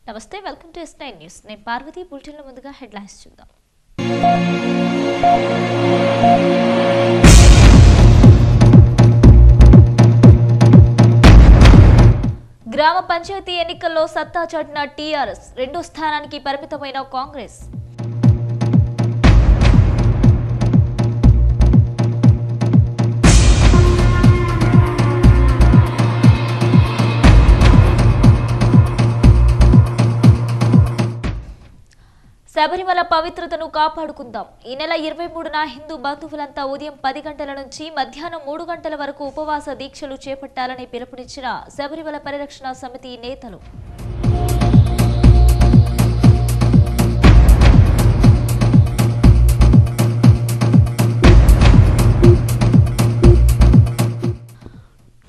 నమస్తే, welcome to S9 news. నేను పార్వతి. బులెటిన్లో ముందుగా హెడ్లైన్స్ చూద్దాం. గ్రామ పంచాయతీ ఎన్నికల్లో సత్తా చాటిన టీఆర్ఎస్, రెండో స్థానానికి పరిమితమైన కాంగ్రెస్. శబరిమల పవిత్రతను కాపాడుకుందాం. ఈ నెల 23న హిందూ బంధువులంతా ఉదయం 10 గంటల నుంచి మధ్యాహ్నం 3 గంటల వరకు ఉపవాస దీక్షలు చేపట్టాలని పిలుపునిచ్చిన శబరిమల పరిరక్షణ సమితి నేతలు.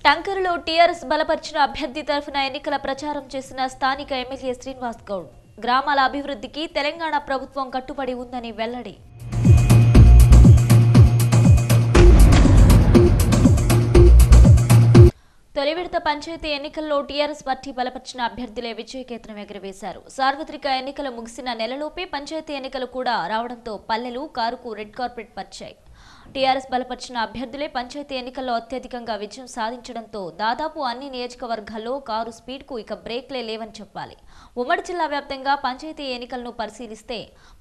టంకరులో టీఆర్ఎస్ బలపరిచిన అభ్యర్థి తరఫున ఎన్నికల ప్రచారం చేసిన స్థానిక ఎమ్మెల్యే శ్రీనివాస్ గౌడ్, గ్రామాల అభివృద్ధికి తెలంగాణ ప్రభుత్వం కట్టుబడి ఉందని వెల్లడి. తొలి విడత పంచాయతీ ఎన్నికల్లో టీఆర్ఎస్ పార్టీ బలపరిచిన అభ్యర్థులే విజయకేతనం ఎగురవేశారు. సార్వత్రిక ఎన్నికలు ముగిసిన నెలలోపే పంచాయతీ ఎన్నికలు కూడా రావడంతో పల్లెలు కారుకు రెడ్ కార్పెట్ పరిచాయి. టీఆర్ఎస్ బలపరిచిన అభ్యర్థులే పంచాయతీ ఎన్నికల్లో అత్యధికంగా విజయం సాధించడంతో దాదాపు అన్ని నియోజకవర్గాల్లో కారు స్పీడ్కు ఇక బ్రేక్లే లేవని చెప్పాలి. ఉమ్మడి జిల్లా వ్యాప్తంగా పంచాయతీ ఎన్నికలను పరిశీలిస్తే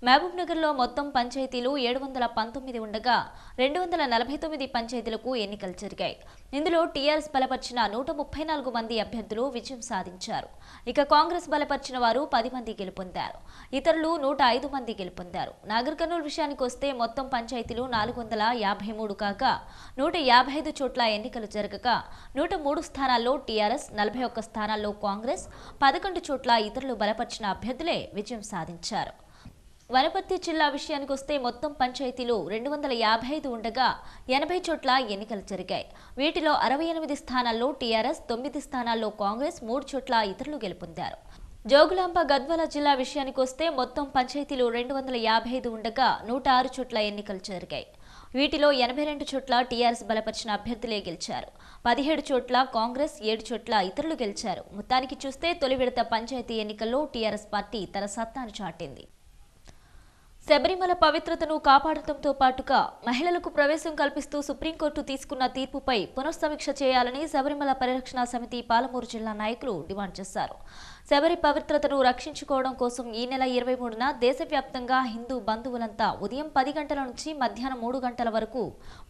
మహబూబ్ నగర్లో మొత్తం పంచాయతీలు 719 ఉండగా 249 పంచాయతీలకు ఎన్నికలు జరిగాయి. ఇందులో టీఆర్ఎస్ బలపరిచిన 134 మంది అభ్యర్థులు విజయం సాధించారు. ఇక కాంగ్రెస్ బలపరిచిన వారు 10 మంది గెలుపొందారు. ఇతరులు 105 మంది గెలుపొందారు. నాగర్ కర్నూలు విషయానికి వస్తే మొత్తం పంచాయతీలు 453 కాగా 155 చోట్ల ఎన్నికలు జరగగా 103 స్థానాల్లో టీఆర్ఎస్, 41 స్థానాల్లో కాంగ్రెస్, 11 చోట్ల ఇతరులు బలపరిచిన అభ్యర్థులే విజయం సాధించారు. వనపర్తి జిల్లా విషయానికి వస్తే మొత్తం పంచాయతీలు 255 ఉండగా 80 చోట్ల ఎన్నికలు జరిగాయి. వీటిలో 68 స్థానాల్లో టీఆర్ఎస్, 9 స్థానాల్లో కాంగ్రెస్, 3 చోట్ల ఇతరులు గెలుపొందారు. జోగులాంబ గద్వాల జిల్లా విషయానికి వస్తే మొత్తం పంచాయతీలు 255 ఉండగా 106 చోట్ల ఎన్నికలు జరిగాయి. వీటిలో 82 చోట్ల టీఆర్ఎస్ బలపరిచిన అభ్యర్థులే గెలిచారు. 17 చోట్ల కాంగ్రెస్, 7 చోట్ల ఇతరులు గెలిచారు. మొత్తానికి చూస్తే తొలి విడత పంచాయతీ ఎన్నికల్లో టీఆర్ఎస్ పార్టీ తన సత్తాను చాటింది. శబరిమల పవిత్రతను కాపాడటంతో పాటుగా మహిళలకు ప్రవేశం కల్పిస్తూ సుప్రీంకోర్టు తీసుకున్న తీర్పుపై పునఃసమీక్ష చేయాలని శబరిమల పరిరక్షణ సమితి పాలమూరు జిల్లా నాయకులు డిమాండ్ చేశారు. శబరి పవిత్రతను రక్షించుకోవడం కోసం ఈ నెల 23న దేశవ్యాప్తంగా హిందూ బంధువులంతా ఉదయం 10 గంటల నుంచి మధ్యాహ్నం 3 గంటల వరకు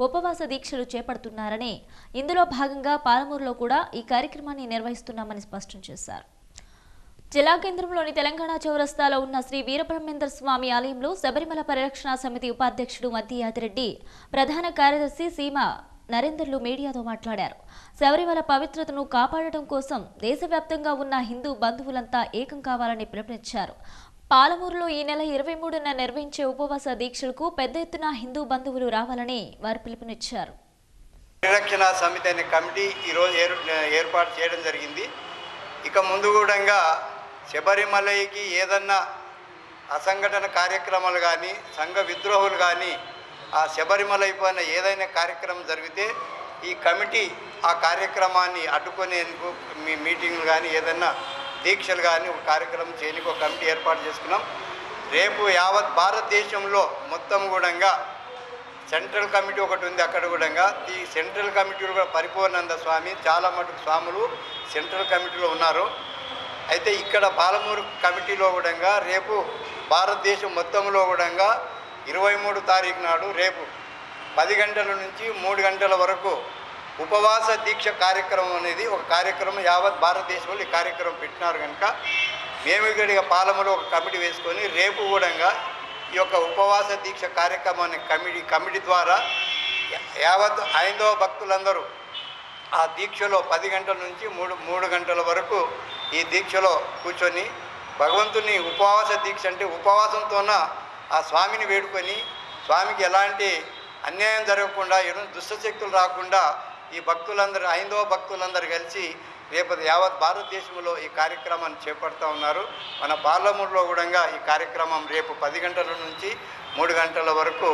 ఉపవాస దీక్షలు చేపడుతున్నారని, ఇందులో భాగంగా పాలమూరులో కూడా ఈ కార్యక్రమాన్ని నిర్వహిస్తున్నామని స్పష్టం చేశారు. జిల్లా కేంద్రంలోని తెలంగాణ చౌరస్తాలో ఉన్న శ్రీ వీరబ్రహ్మేందర్ స్వామి ఆలయంలో శబరిమల పరిరక్షణ సమితి ఉపాధ్యక్షుడు మద్ది యాదిరెడ్డి, ప్రధాన కార్యదర్శి సీమ నరేందర్లు మీడియాతో మాట్లాడారు. శబరిమల పవిత్రతను కాపాడటం కోసం దేశవ్యాప్తంగా ఉన్న హిందూ బంధువులంతా ఏకం కావాలని పిలుపునిచ్చారు. పాలమూరులో ఈ నెల 23న నిర్వహించే ఉపవాస దీక్షలకు పెద్ద ఎత్తున హిందూ బంధువులు రావాలని వారు పిలుపునిచ్చారు. పరిరక్షణ సమితి అనే కమిటీ ఈరోజు ఏర్పాటు చేయడం జరిగింది. ఇక ముందు కూడా శబరిమలకి ఏదన్నా అసంఘటన కార్యక్రమాలు కానీ, సంఘ విద్రోహులు కానీ ఆ శబరిమల పైన ఏదైనా కార్యక్రమం జరిగితే ఈ కమిటీ ఆ కార్యక్రమాన్ని అడ్డుకునేందుకు మీటింగ్లు కానీ, ఏదన్నా దీక్షలు కానీ ఒక కార్యక్రమం చేయడానికి ఒక కమిటీ ఏర్పాటు చేసుకున్నాం. రేపు యావత్ భారతదేశంలో మొత్తం కూడా సెంట్రల్ కమిటీ ఒకటి ఉంది. అక్కడ కూడా ఈ సెంట్రల్ కమిటీలో కూడా పరిపూర్ణానంద స్వామి, చాలా మటుకు స్వాములు సెంట్రల్ కమిటీలో ఉన్నారు. అయితే ఇక్కడ పాలమూరు కమిటీలో కూడా రేపు భారతదేశం మొత్తంలో కూడా 23 తారీఖు నాడు రేపు 10 గంటల నుంచి 3 గంటల వరకు ఉపవాస దీక్ష కార్యక్రమం అనేది ఒక కార్యక్రమం యావత్ భారతదేశంలో ఈ కార్యక్రమం పెట్టినారు. కనుక మేము ఇక్కడ పాలమూరులో ఒక కమిటీ వేసుకొని రేపు కూడా ఈ యొక్క ఉపవాస దీక్ష కార్యక్రమాన్ని కమిటీ ద్వారా యావత్ హైందవ భక్తులందరూ ఆ దీక్షలో 10 గంటల నుంచి 3 గంటల వరకు ఈ దీక్షలో కూర్చొని భగవంతుని ఉపవాస దీక్ష అంటే ఉపవాసంతోన ఆ స్వామిని వేడుకొని స్వామికి ఎలాంటి అన్యాయం జరగకుండా, దుష్టశక్తులు రాకుండా ఈ భక్తులందరూ, హైందవ భక్తులందరూ కలిసి రేపు యావత్ భారతదేశంలో ఈ కార్యక్రమాన్ని చేపడుతూ ఉన్నారు. మన పార్లమెంట్లో కూడా ఈ కార్యక్రమం రేపు 10 గంటల నుంచి 3 గంటల వరకు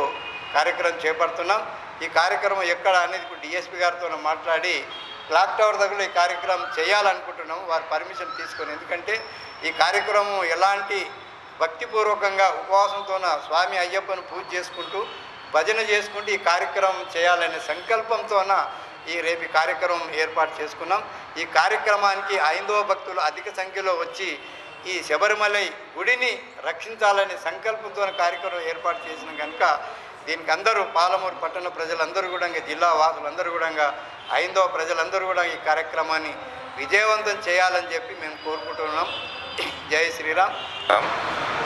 కార్యక్రమం చేపడుతున్నాం. ఈ కార్యక్రమం ఎక్కడ అనేది ఇప్పుడు డిఎస్పీ గారితో మాట్లాడి క్లాక్ టవర్ దగ్గర ఈ కార్యక్రమం చేయాలనుకుంటున్నాము. వారి పర్మిషన్ తీసుకొని, ఎందుకంటే ఈ కార్యక్రమం ఎలాంటి భక్తిపూర్వకంగా ఉపవాసంతోన స్వామి అయ్యప్పను పూజ చేసుకుంటూ భజన చేసుకుంటూ ఈ కార్యక్రమం చేయాలనే సంకల్పంతోన రేపు కార్యక్రమం ఏర్పాటు చేసుకున్నాం. ఈ కార్యక్రమానికి హైందవ భక్తులు అధిక సంఖ్యలో వచ్చి ఈ శబరిమలై గుడిని రక్షించాలనే సంకల్పంతో కార్యక్రమం ఏర్పాటు చేసిన కనుక దీనికి అందరూ పాలమూరు పట్టణ ప్రజలందరూ కూడా, జిల్లా వాసులందరూ కూడా, హైందవ ప్రజలందరూ కూడా ఈ కార్యక్రమాన్ని విజయవంతం చేయాలని చెప్పి మేము కోరుకుంటున్నాం. జై శ్రీరామ్.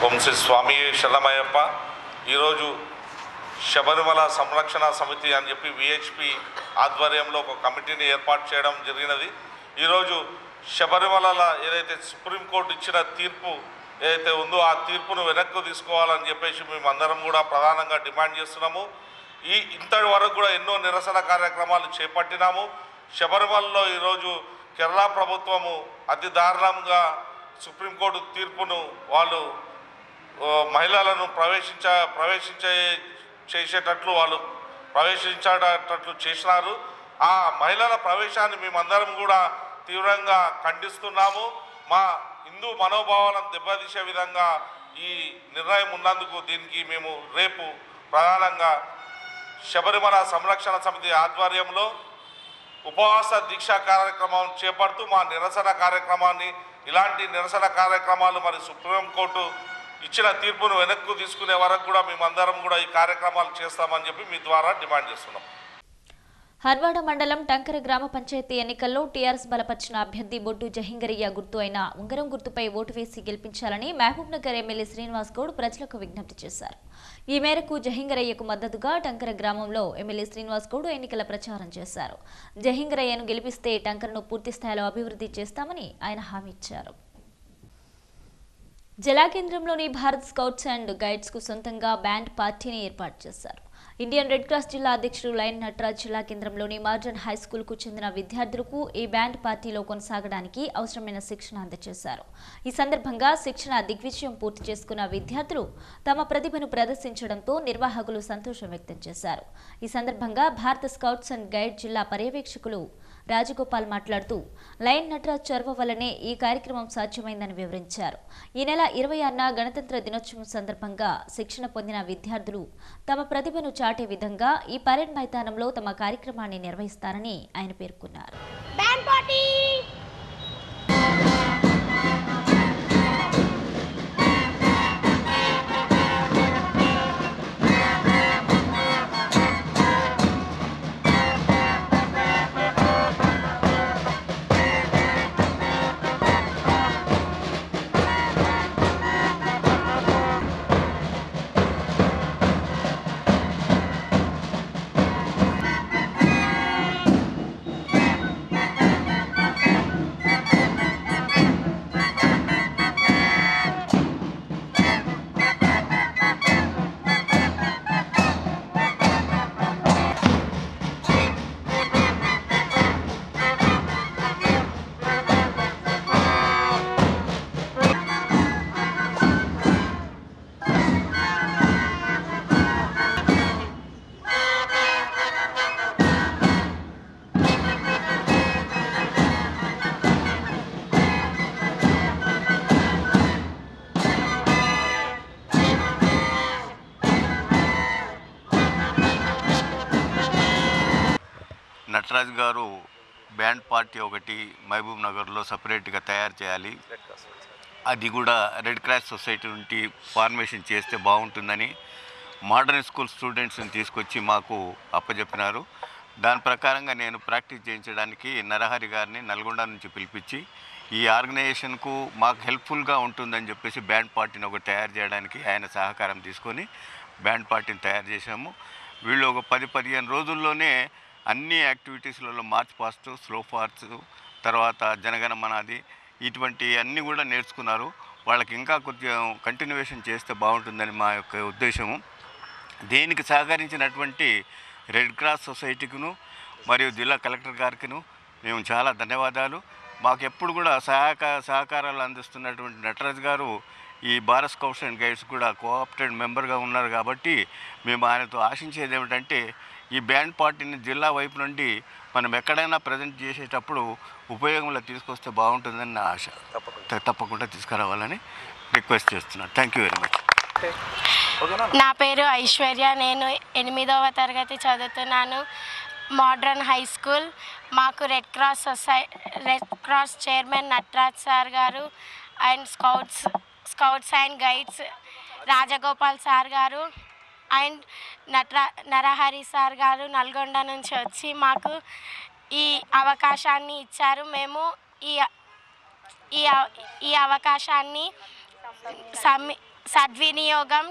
ఓం శ్రీ స్వామి శరణమయ్యప్ప. ఈరోజు శబరిమల సంరక్షణ సమితి అని చెప్పి విహెచ్పి ఆధ్వర్యంలో ఒక కమిటీని ఏర్పాటు చేయడం జరిగినది. ఈరోజు శబరిమలలో ఏదైతే సుప్రీంకోర్టు ఇచ్చిన తీర్పు ఏదైతే ఉందో ఆ తీర్పును వెనక్కు తీసుకోవాలని చెప్పేసి మేము అందరం కూడా ప్రధానంగా డిమాండ్ చేస్తున్నాము. ఇంతటి వరకు కూడా ఎన్నో నిరసన కార్యక్రమాలు చేపట్టినాము. శబరిమలలో ఈరోజు కేరళ ప్రభుత్వము అతి దారుణంగా సుప్రీంకోర్టు తీర్పును వాళ్ళు మహిళలను ప్రవేశించేటట్లు చేసినారు. ఆ మహిళల ప్రవేశాన్ని మేమందరం కూడా తీవ్రంగా ఖండిస్తున్నాము. మా హిందూ మనోభావాలను దెబ్బతీసే విధంగా ఈ నిర్ణయం ఉన్నందుకు దీనికి మేము రేపు ప్రధానంగా శబరిమల సంరక్షణ సమితి ఆధ్వర్యంలో ఉపవాస దీక్షా కార్యక్రమం చేపడుతూ మా నిరసన కార్యక్రమాన్ని, ఇలాంటి నిరసన కార్యక్రమాలు మరి సుప్రీంకోర్టు ఇచ్చిన తీర్పును వెనక్కు తీసుకునే వరకు కూడా మేమందరం కూడా ఈ కార్యక్రమాలు చేస్తామని చెప్పి మీ ద్వారా డిమాండ్ చేస్తున్నాం. హర్వాడ మండలం టంకర గ్రామ పంచాయతీ ఎన్నికల్లో టీఆర్ఎస్ బలపరిచిన అభ్యర్థి బొడ్డు జహింగరయ్య గుర్తు అయిన ఉంగరం గుర్తుపై ఓటు వేసి గెలిపించాలని మహబూబ్ నగర్ ఎమ్మెల్యే శ్రీనివాస్ గౌడ్ ప్రజలకు విజ్ఞప్తి చేశారు. ఈ మేరకు జహింగరయ్యకు మద్దతుగా టంకర గ్రామంలో ఎమ్మెల్యే శ్రీనివాస్ గౌడ్ ఎన్నికల ప్రచారం చేశారు. జహింగరయ్యను గెలిపిస్తే టంకరను పూర్తి స్థాయిలో అభివృద్ధి చేస్తామని ఆయన హామీ ఇచ్చారు. జలాకేంద్రంలోని భారత్ స్కౌట్స్ అండ్ గైడ్స్ కు సొంతంగా బ్యాండ్ పార్టీని ఏర్పాటు చేశారు. ఇండియన్ రెడ్ క్రాస్ జిల్లా అధ్యక్షుడు లైన్ నటరాజ్ జిల్లా కేంద్రంలోని మార్డన్ హై స్కూల్ కు చెందిన విద్యార్థులకు ఈ బ్యాండ్ పార్టీలో కొనసాగడానికి అవసరమైన శిక్షణ అందజేశారు. ఈ సందర్భంగా శిక్షణ దిగ్విజయం పూర్తి చేసుకున్న విద్యార్థులు తమ ప్రతిభను ప్రదర్శించడంతో నిర్వాహకులు సంతోషం వ్యక్తం చేశారు. ఈ సందర్భంగా భారత స్కౌట్స్ అండ్ గైడ్ జిల్లా పర్యవేక్షకులు రాజగోపాల్ మాట్లాడుతూ లైన్ నటరాజ్ చొరవ వల్లనే ఈ కార్యక్రమం సాధ్యమైందని వివరించారు. ఈ నెల 26న గణతంత్ర దినోత్సవం సందర్భంగా శిక్షణ పొందిన విద్యార్థులు తమ ప్రతిభను చాటే విధంగా ఈ పరేడ్ మైదానంలో తమ కార్యక్రమాన్ని నిర్వహిస్తారని ఆయన పేర్కొన్నారు. నటరాజ్ గారు బ్యాండ్ పార్టీ ఒకటి మహబూబ్ నగర్లో సపరేట్గా తయారు చేయాలి, అది కూడా రెడ్ క్రాస్ సొసైటీ నుండి ఫార్మేషన్ చేస్తే బాగుంటుందని మోడర్న్ స్కూల్ స్టూడెంట్స్ని తీసుకొచ్చి మాకు అప్పచెప్పినారు. దాని ప్రకారంగా నేను ప్రాక్టీస్ చేయించడానికి నరహరి గారిని నల్గొండ నుంచి పిలిపించి ఈ ఆర్గనైజేషన్కు మాకు హెల్ప్ఫుల్గా ఉంటుందని చెప్పేసి బ్యాండ్ పార్టీని ఒకటి తయారు చేయడానికి ఆయన సహకారం తీసుకొని బ్యాండ్ పార్టీని తయారు చేశాము. వీళ్ళు ఒక 10-15 రోజుల్లోనే అన్ని యాక్టివిటీస్లలో మార్చ్ పాస్ట్, స్లో ఫార్ట్స్, తర్వాత జనగణమనాది ఇటువంటి అన్నీ కూడా నేర్చుకున్నారు. వాళ్ళకి ఇంకా కొంచెం కంటిన్యూషన్ చేస్తే బాగుంటుందని మా యొక్క ఉద్దేశము. దీనికి సహకరించినటువంటి రెడ్ క్రాస్ సొసైటీకును మరియు జిల్లా కలెక్టర్ గారికిను మేము చాలా ధన్యవాదాలు. మాకు ఎప్పుడు కూడా సహకారాలు అందిస్తున్నటువంటి నటరాజ్ గారు ఈ భారత్ స్కౌట్స్ అండ్ గైడ్స్ కూడా కోఆపరేటివ్ మెంబర్గా ఉన్నారు కాబట్టి మేము ఆయనతో ఆశించేది ఏమిటంటే ఈ బ్యాండ్ పార్టీని జిల్లా వైపు నుండి మనం ఎక్కడైనా ప్రజెంట్ చేసేటప్పుడు ఉపయోగంలో తీసుకొస్తే బాగుంటుందని నా ఆశ. తప్పకుండా తీసుకురావాలని రిక్వెస్ట్ చేస్తున్నాను. Thank you very much. నా పేరు ఐశ్వర్య. నేను 8వ తరగతి చదువుతున్నాను, మోడ్రన్ హై స్కూల్. మాకు red cross chairman Nataraj sir గారు and scouts and guides Rajagopal sir గారు అండ్ నరహరి సార్ గారు నల్గొండ నుంచి వచ్చి మాకు ఈ అవకాశాన్ని ఇచ్చారు. మేము ఈ అవకాశాన్ని సద్వినియోగం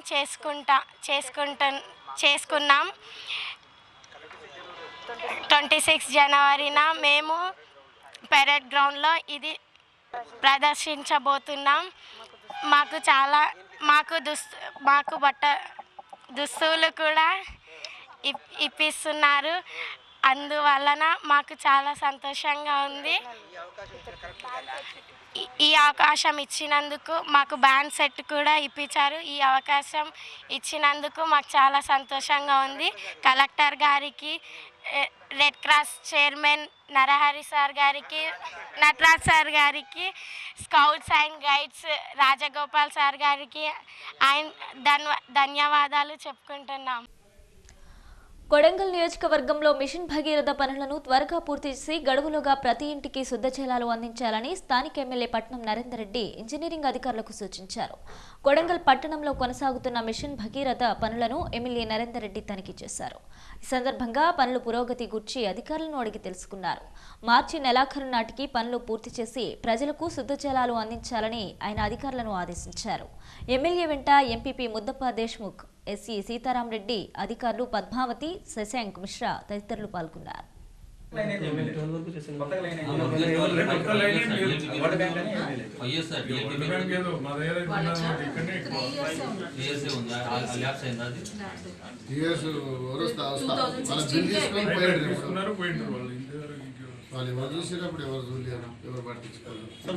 చేసుకున్నాం. 26 జనవరిన మేము పెరేడ్ గ్రౌండ్లో ఇది ప్రదర్శించబోతున్నాం. మాకు దుస్తులు కూడా ఇప్పిస్తున్నారు. అందువలన మాకు చాలా సంతోషంగా ఉంది. ఈ అవకాశం ఇచ్చినందుకు మాకు బ్యాండ్ సెట్ కూడా ఇప్పించారు. ఈ అవకాశం ఇచ్చినందుకు మాకు చాలా సంతోషంగా ఉంది. కలెక్టర్ గారికి, red cross chairman Narahari sir గారికి, నటరాజ్ సార్ గారికి, scouts and guides Rajagopal sir గారికి ధన్యవాదాలు చెప్పుకుంటున్నాం. కొడంగల్ నియోజకవర్గంలో మిషన్ భగీరథ పనులను త్వరగా పూర్తి చేసి గడువులోగా ప్రతి ఇంటికి శుద్ధ జలాలు అందించాలని స్థానిక ఎమ్మెల్యే పట్నం నరేందర్ రెడ్డి ఇంజనీరింగ్ అధికారులకు సూచించారు. కొడంగల్ పట్టణంలో కొనసాగుతున్న మిషన్ భగీరథ పనులను ఎమ్మెల్యే నరేందర్ రెడ్డి తనిఖీ చేశారు. ఈ సందర్భంగా పనుల పురోగతి గురించి అధికారులను అడిగి తెలుసుకున్నారు. మార్చి నెలాఖరు నాటికి పనులు పూర్తి చేసి ప్రజలకు శుద్ధ జలాలు అందించాలని ఆయన అధికారులను ఆదేశించారు. ఎమ్మెల్యే వెంట ఎంపీపీ ముద్దప్ప దేశ్ముఖ్, ఎస్సీ సీతారాం రెడ్డి, అధికారులు పద్మావతి, శశాంక్ మిశ్రా తదితరులు పాల్గొన్నారు.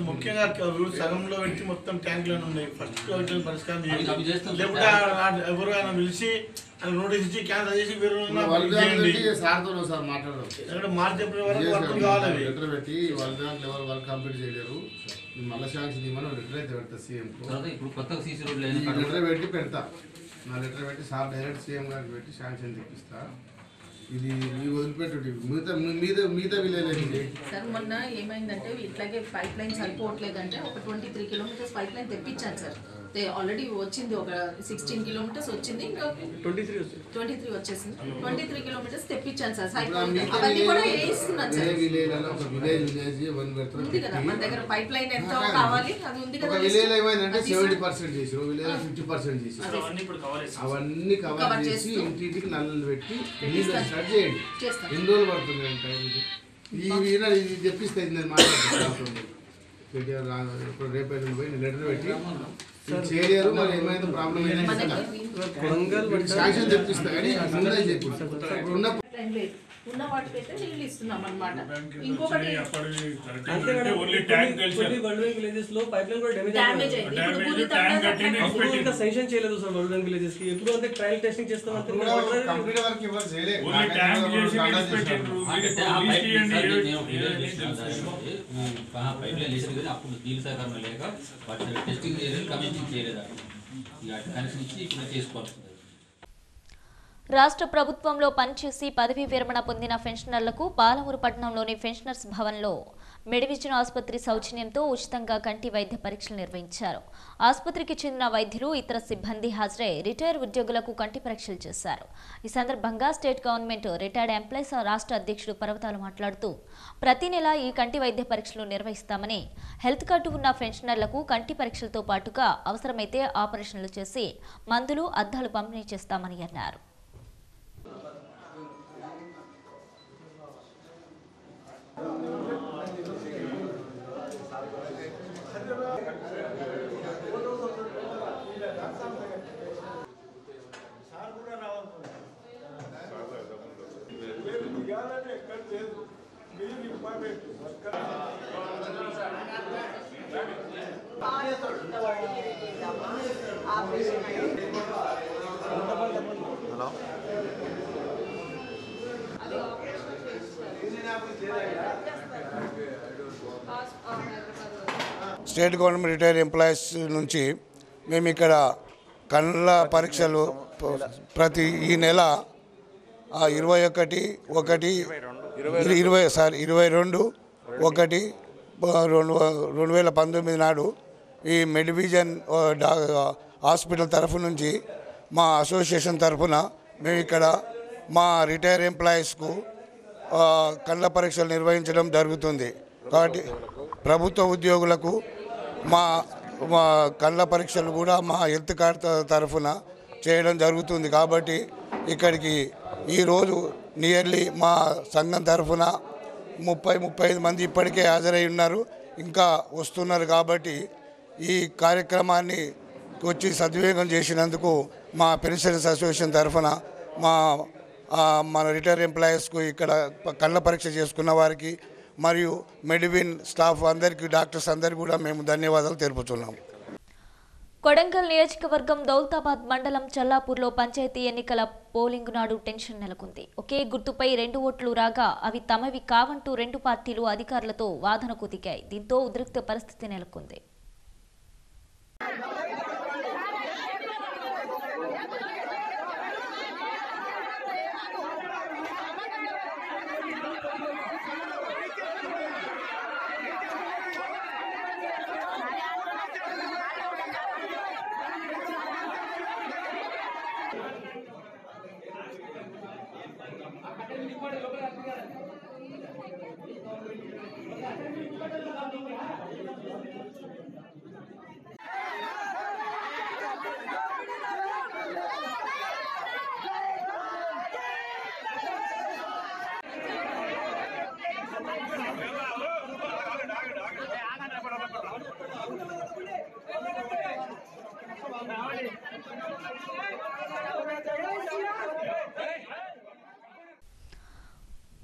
ముఖ్యంగా సగంలో పెట్టి మొత్తం ట్యాంకులను ఉన్నాయి. ఫస్ట్ పరిష్కారం లేకపోతే ఎవరు ఆయన పిలిచి నోటీస్ ఇచ్చి క్యాన్సల్ చేసి మార్చి వరకు కావాలి. లెటర్ పెట్టి వాళ్ళ దాంట్లో ఎవరు వాళ్ళు కంప్లీట్ చేయలేరు, మళ్ళీ శాంక్షన్ ఇవ్వమని లెటర్ అయితే పెడతా సీఎం. లెటర్ పెట్టి పెడతా, నా లెటర్ పెట్టి సార్ డైరెక్ట్ సీఎం గారికి పెట్టి శాంక్షన్ తెప్పిస్తా. ఇది మీ వదిలిపెట్టు మిగతా విలేజ్ సార్. మొన్న ఏమైందంటే ఇట్లాగే పైప్ లైన్ సరిపోవట్లేదంటే ఒక 23 కిలోమీటర్స్ పైప్ లైన్ తెప్పించాను సార్. ఆల్రెడీ వచ్చింది, ఒక 16 కిలోమీటర్స్ వచ్చింది, ఇంకా 23 వచ్చేసింది. 23 కిలోమీటర్స్ తెప్పించాను సార్. అవన్నీ కూడా వేయిస్తున్నాను సార్. ఉంది కదా మన దగ్గర పైప్ లైన్ ఎంత కావాలి అది ఉంది కదా. విలేజ్ ఏమైందంటే 70% చేసి, విలేజ్ 50% చేసి, అవన్నీ కవర్ చేసి ఇంటింటికి నల్లలు పెట్టి స్టార్ట్ చేయండి. ఎన్ని రోజులు పడుతుంది టైం? ఇది తెప్పిస్తే నేను మాట్లాడుతున్నాను. ఇప్పుడు రేపు పోయి లెటర్ పెట్టి చేయలేరు, మరి ఏమైనా ప్రాబ్లం శాంక్షన్ తెప్పిస్తా కానీ ముందే చెప్పి ఉన్న వాటికైతే నీళ్ళు ఇస్తున్నాం అన్నమాట. ఇంకొకటి డ్యామేజ్ అయింది, సెన్షన్ చేయలేదు సార్. వరల్డ్ బ్యాంక్ విలేజెస్ కి ఎప్పుడు అంటే ట్రయల్ టెస్టింగ్ చేస్తాం. రాష్ట్ర ప్రభుత్వంలో పనిచేసి పదవీ విరమణ పొందిన పెన్షనర్లకు పాలమూరు పట్టణంలోని పెన్షనర్స్ భవన్లో మెడివిజన్ ఆసుపత్రి సౌజన్యంతో ఉచితంగా కంటి వైద్య పరీక్షలు నిర్వహించారు. ఆసుపత్రికి చెందిన వైద్యులు, ఇతర సిబ్బంది హాజరై రిటైర్ ఉద్యోగులకు కంటి పరీక్షలు చేశారు. ఈ సందర్భంగా స్టేట్ గవర్నమెంట్ రిటైర్డ్ ఎంప్లాయీస్ రాష్ట్ర అధ్యక్షుడు పర్వతాలు మాట్లాడుతూ ప్రతి నెల ఈ కంటి వైద్య పరీక్షలు నిర్వహిస్తామని, హెల్త్ కార్డు ఉన్న పెన్షనర్లకు కంటి పరీక్షలతో పాటుగా అవసరమైతే ఆపరేషన్లు చేసి మందులు, అద్దాలు పంపిణీ చేస్తామని అన్నారు. Hello state government retired employees నుంచి మేము ఇక్కడ కళ్ళ పరీక్షలు ప్రతి ఈ నెల 22/1/2019 నాడు ఈ మెడివిజన్ హాస్పిటల్ తరఫు నుంచి మా అసోసియేషన్ తరఫున మేము ఇక్కడ మా రిటైర్ ఎంప్లాయీస్కు కళ్ళ పరీక్షలు నిర్వహించడం జరుగుతుంది. కాబట్టి ప్రభుత్వ ఉద్యోగులకు మా కళ్ళ పరీక్షలు కూడా మా హెల్త్ కార్డ్ తరఫున చేయడం జరుగుతుంది. కాబట్టి ఇక్కడికి ఈరోజు నియర్లీ మా సంఘం తరఫున 30-35 మంది ఇప్పటికే హాజరై ఉన్నారు, ఇంకా వస్తున్నారు. కాబట్టి ఈ కార్యక్రమాన్ని వచ్చి సద్వినియోగం చేసినందుకు మా పెన్షనర్స్ అసోసియేషన్ తరఫున మన రిటైర్ ఎంప్లాయీస్కు ఇక్కడ కళ్ళ పరీక్ష చేసుకున్న వారికి మరియు మెడివిన్ స్టాఫ్ అందరికీ డాక్టర్స్ అందరికీ కూడా మేము ధన్యవాదాలు తెలుపుతున్నాము. కొడంగల్ నియోజకవర్గం దౌలతాబాద్ మండలం చల్లాపూర్లో పంచాయతీ ఎన్నికల పోలింగ్ నాడు టెన్షన్ నెలకొంది. ఒకే గుర్తుపై 2 ఓట్లు రాగా అవి తమవి కావంటూ 2 పార్టీలు అధికారులతో వాదనకు దిగాయి. దీంతో ఉద్రిక్త పరిస్థితి నెలకొంది.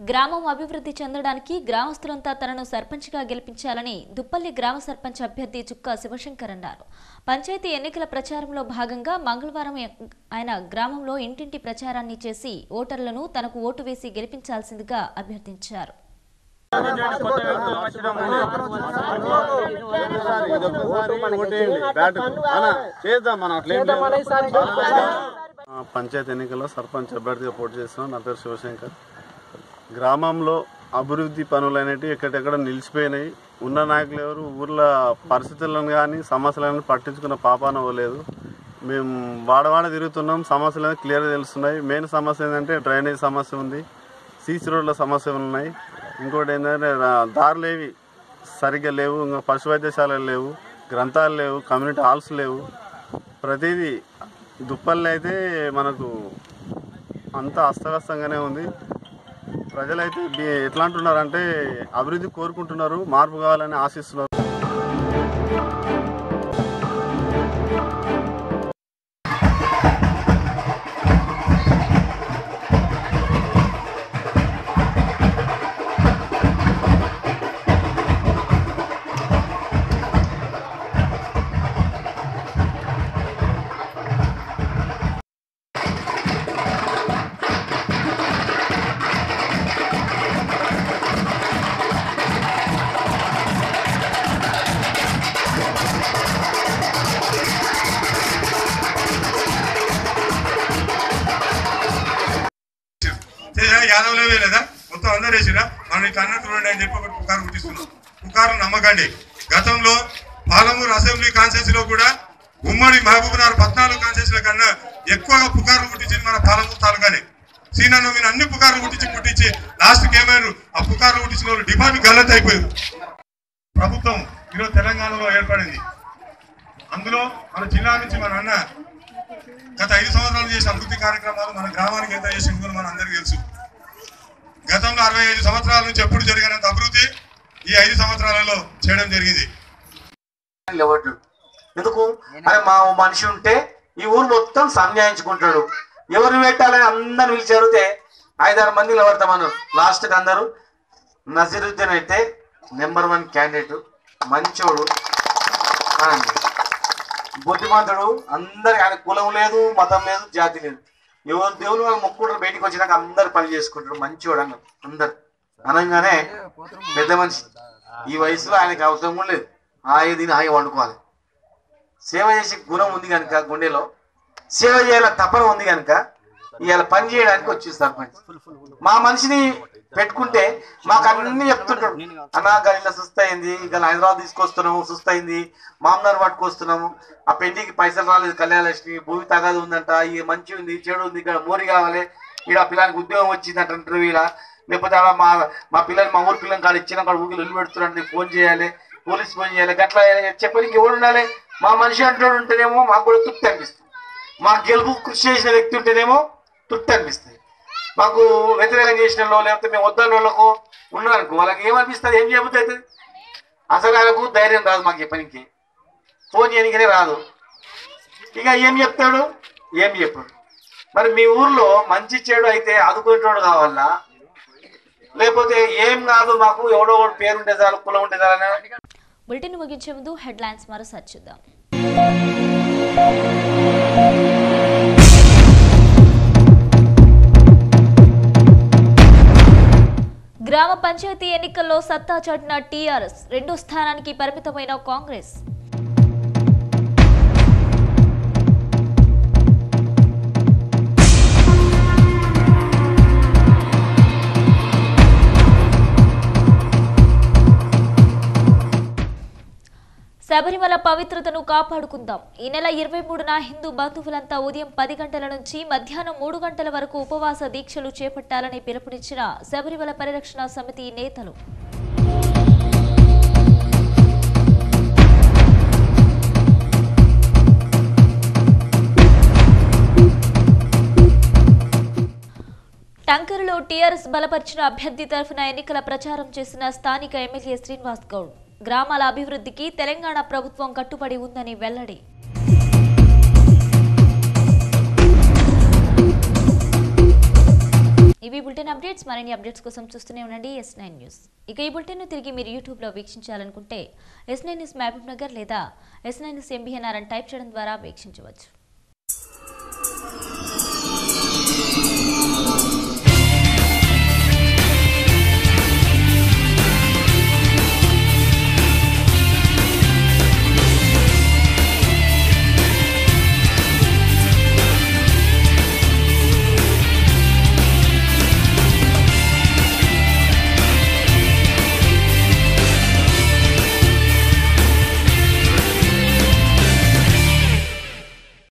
గ్రామం అభివృద్ధి చెందడానికి గ్రామస్తులంతా తనను సర్పంచ్గా గెలిపించాలని దుప్పల్లి గ్రామ సర్పంచ్ అభ్యర్థి చుక్కా శివశంకర్ అన్నారు. పంచాయతీ ఎన్నికల ప్రచారంలో భాగంగా మంగళవారం ఆయన గ్రామంలో ఇంటింటి ప్రచారాన్ని చేసి ఓటర్లను తనకు ఓటు వేసి గెలిపించాల్సిందిగా అభ్యర్థించారు. పంచాయతీ ఎన్నికల్లో సర్పంచ్ అభ్యర్థిగా పోటీ చేస్తున్నాను. నా పేరు శివశంకర్. గ్రామంలో అభివృద్ధి పనులు అనేవి ఎక్కడెక్కడ నిలిచిపోయినాయి. ఉన్న నాయకులు ఎవరు ఊర్లో పరిస్థితులను కానీ సమస్యలను పట్టించుకున్న పాపాన పోలేదు. మేము వాడవాడ తిరుగుతున్నాం, సమస్యలు అనేది క్లియర్గా తెలుస్తున్నాయి. మెయిన్ సమస్య ఏంటంటే డ్రైనేజ్ సమస్య ఉంది, సీసీ రోడ్ల సమస్యలు ఉన్నాయి. ఇంకోటి ఏంటంటే దారులు ఏవి సరిగ్గా లేవు, ఇంకా పశు వైద్యశాలలు లేవు, గ్రంథాలు లేవు, కమ్యూనిటీ హాల్స్ లేవు. ప్రతిదీ దుప్పల్లో అయితే మనకు అంతా అస్తవ్యస్తంగానే ఉంది. ప్రజలైతే ఎట్లా అంటున్నారంటే అభివృద్ధి కోరుకుంటున్నారు, మార్పు కావాలని ఆశిస్తున్నారు. యాదవ్లే లేదా మొత్తం అందరూ వేసినా మనం ఇట్లా అన్నట్టు చూడండి అని చెప్పి ఒకటి పుకారు పుట్టిస్తున్నాం. పుకారు నమ్మకండి. గతంలో పాలమూరు అసెంబ్లీ కాన్స్టిట్యూన్సీలో కూడా ఉమ్మడి మహబూబ్నగర్ 14 కాన్స్టిట్యూన్సీల కన్నా ఎక్కువగా పుకార్లు పుట్టించింది మన పాలమూరు తాలూకానే. సీనాను మీరు అన్ని పుకార్లు పుట్టించి లాస్ట్కి ఏమైనా ఆ పుకార్లు పుట్టించిన వాళ్ళు డిపాజిట్ గల్లత్ అయిపోయారు. ప్రభుత్వం ఈరోజు తెలంగాణలో ఏర్పడింది. అందులో మన జిల్లా నుంచి మన అన్న గత 5 సంవత్సరాలు చేసిన అభివృద్ధి కార్యక్రమాలు మన గ్రామానికి ఎంత చేసిందో మన అందరికీ తెలుసు. గతంలో 65 సంవత్సరాల నుంచి ఎప్పుడు జరిగినంత అభివృద్ధి ఈ 5 సంవత్సరాలలో చేయడం జరిగింది. ఎందుకు అరే మా మనిషి ఉంటే ఈ ఊరు మొత్తం సంజాయించుకుంటాడు, ఎవరు పెట్టాలని అందరు పిలిచి అడిగితే 5-6 మంది నిలబడతామన్నారు. లాస్ట్కి అందరూ నజీరుద్దీన్ అయితే నెంబర్ 1 క్యాండిడేట్, మంచోడు, బుద్ధిమంతుడు. అందరికి ఆయన కులం లేదు, మతం లేదు, జాతి లేదు. ఎవరు దేవుని వాళ్ళు మొక్కుకుంటారు, బయటికి వచ్చినాక అందరు పని చేసుకుంటారు, మంచివాడు అన్నారు. అందరు అనగానే పెద్ద మనిషి ఈ వయసులో ఆయనకి అవసరం కూడా లేదు. హాయి దీని హాయి వండుకోవాలి. సేవ చేసే గుణం ఉంది కనుక, గుండెలో సేవ చేయాల తపన ఉంది కనుక ఇవాళ పని చేయడానికి వచ్చి సర్పంచ్ మా మనిషిని పెట్టుకుంటే మాకు అన్ని చెప్తుంటాడు. అన్నా గల్లీలో సుస్తయింది, ఇక హైదరాబాద్ తీసుకొస్తున్నాము, సుస్తయింది, మామనార్ పట్టుకొస్తున్నాము, ఆ పెళ్లికి పైసలు రాలేదు, కళ్యాణలక్ష్మి భూమి తగాదు ఉందంట, ఈ మంచి ఉంది చెడు ఉంది, ఇక్కడ మోరి కావాలి, ఇక్కడ పిల్లలకి ఉద్యోగం వచ్చిందంట ఇంటర్వ్యూలా, లేకపోతే మా పిల్లలు మా ఊరి పిల్లలు కాడ ఇచ్చిన కాడ ఊరికి వెళ్ళి పెడుతున్నారంటే ఫోన్ చేయాలి, పోలీస్ ఫోన్ చేయాలి, గట్లా చెప్పడానికి ఎవరు ఉండాలి? మా మనిషి అంటూ ఉంటేనేమో మాకు కూడా తృప్తి అనిపిస్తుంది. మా గెలుపు కృషి చేసిన వ్యక్తి ఉంటేనేమో తృప్తి అనిపిస్తుంది. మాకు వ్యతిరేకం చేసిన వాళ్ళు లేకపోతే మేము వద్దన్న వాళ్ళకు ఉన్నారనుకో వాళ్ళకి ఏమనిపిస్తుంది, ఏం చేయబుద్ధి అవుతుంది? అసలు వాళ్ళకు ధైర్యం రాదు మాకు చెప్పడానికి, ఫోన్ చేయడానికనే రాదు. ఇక ఏం చెప్తాడు, ఏం చెప్పాడు. మరి మీ ఊర్లో మంచి చెడు అయితే ఆదుకునేటోడు కావాలా, లేకపోతే ఏం కాదు మాకు ఎవడో ఒకటి పేరు ఉంటే చాలు, కులం ఉంటే చాలని? బులెటిన్ ముగించే ముందు హెడ్లైన్స్ మరోసారి చూద్దాం. గ్రామ పంచాయతీ ఎన్నికల్లో సత్తా చాటిన టీఆర్ఎస్, రెండో స్థానానికి పరిమితమైన కాంగ్రెస్. శబరిమల పవిత్రతను కాపాడుకుందాం. ఈ నెల 23న హిందూ బంధువులంతా ఉదయం 10 గంటల నుంచి మధ్యాహ్నం 3 గంటల వరకు ఉపవాస దీక్షలు చేపట్టాలని పిలుపునిచ్చిన శబరిమల పరిరక్షణ సమితి నేతలు. టంకరులో టీఆర్ఎస్ బలపరిచిన అభ్యర్థి తరఫున ఎన్నికల ప్రచారం చేసిన స్థానిక ఎమ్మెల్యే శ్రీనివాస్ గౌడ్, గ్రామాల అభివృద్ధికి తెలంగాణ ప్రభుత్వం కట్టుబడి ఉందని వెల్లడి. ఇవి బులెటిన్ అప్డేట్స్. మరిన్ని అప్డేట్స్ కోసం చూస్తూనే ఉండండి S9 న్యూస్. ఇక ఈ బులెటిన్ తిరిగి మీరు యూట్యూబ్లో వీక్షించాలనుకుంటే S9 న్యూస్ మహబూబ్ నగర్ లేదా S9 న్యూస్ MBNR అని టైప్ చేయడం ద్వారా వీక్షించవచ్చు.